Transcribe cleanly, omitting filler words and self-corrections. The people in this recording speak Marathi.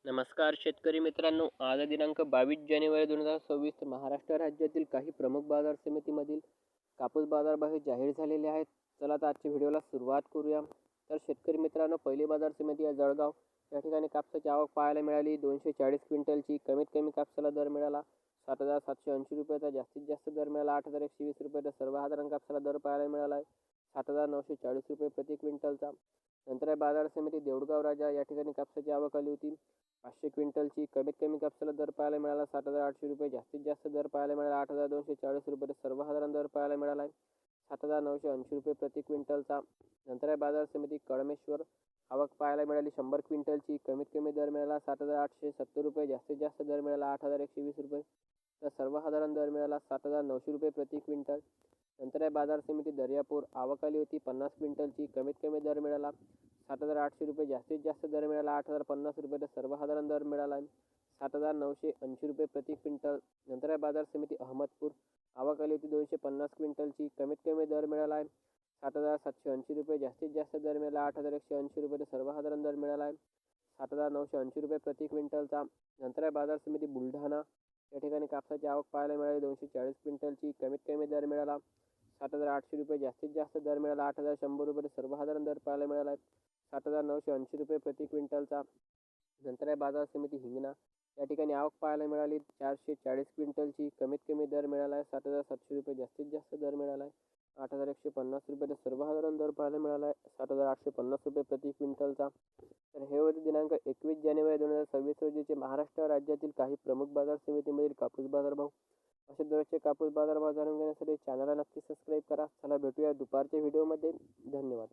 नमस्कार शेतकरी मित्रांनो, आज दिनांक 22 जानेवारी 2026 महाराष्ट्र राज्यातील काही प्रमुख बाजार समितीमधील कापूस बाजारभाव हे जाहीर झालेले आहेत. चला तर आजच्या व्हिडिओला सुरुवात करूया. तर शेतकरी मित्रांनो, पहिली बाजार समिती आहे जळगाव. या ठिकाणी कापसाची आवक पाहायला मिळाली 240 क्विंटलची. कमीत कमी कापसाला दर मिळाला 7,780 रुपयाचा, जास्तीत जास्त दर मिळाला 8,120 रुपयाचा. सर्वसाधारण कापसाला दर पाहायला मिळाला आहे 7,940 रुपये प्रति क्विंटलचा. नंतर आहे बाजार समिती देऊळगाव राजा. या ठिकाणी कापसाची आवक आली होती 500 क्विंटलची. कमीत कमी कापसाला दर पाहायला मिळाला 7,800 रुपये, जास्तीत जास्त दर पाहायला मिळाला 8,240 रुपये. सर्वसाधारण दर पाहायला मिळाला आहे 7,980 रुपये प्रति क्विंटलचा. नंतर आहे बाजार समिती कळमेश्वर. आवक पाहायला मिळाली 100 क्विंटलची. कमीत कमी दर मिळाला 7,870 रुपये, जास्तीत जास्त दर मिळाला 8,120 रुपये. तर सर्वसाधारण दर मिळाला 7,900 रुपये प्रति क्विंटल. नंतर आहे बाजार समिती दर्यापूर. आवक आली होती 50 क्विंटलची. कमीत कमी दर मिळाला 7,800 रुपये, जास्तीत जास्त दर मिळाला 8,050 रुपये. तर सर्वसाधारण दर मिळाला आहे 7,980 रुपये प्रति क्विंटल. नंतर आहे बाजार समिती अहमदपूर. आवक आली होती 250 क्विंटलची. कमीत कमी दर मिळाला आहे 7,780 रुपये, जास्तीत जास्त दर मिळाला 8,180 रुपये. तर सर्वसाधारण दर मिळाला आहे 7,980 रुपये प्रति क्विंटलचा. नंतर आहे बाजार समिती बुलढाणा. या ठिकाणी कापसाची आवक पाहायला मिळाली 240 क्विंटलची. कमीत कमी दर मिळाला 7,800 रुपये, जास्तीत जास्त दर मिळाला 8,100 रुपये. सर्वसाधारण दर पाहायला मिळाला आहे 7,980 रुपये प्रति क्विंटलचा. नंतर आहे बाजार समिती हिंगणा. या ठिकाणी आवक पाहायला मिळाली 440 क्विंटलची. कमीत कमी दर मिळाला आहे 7,700 रुपये, जास्तीत जास्त दर मिळाला आहे 8,150 रुपये. तर सर्वसाधारण दर पाहायला मिळाला आहे 7,850 रुपये प्रति क्विंटलचा. तर हे होते दिनांक 21 जानेवारी 2026 रोजीचे महाराष्ट्र राज्यातील काही प्रमुख बाजार समितीमधील कापूस बाजारभाव. असे दररोजचे कापूस बाजारभाव जाणून घेण्यासाठी चॅनलला नक्की सबस्क्राईब करा. चला भेटूया दुपारच्या व्हिडिओमध्ये. धन्यवाद.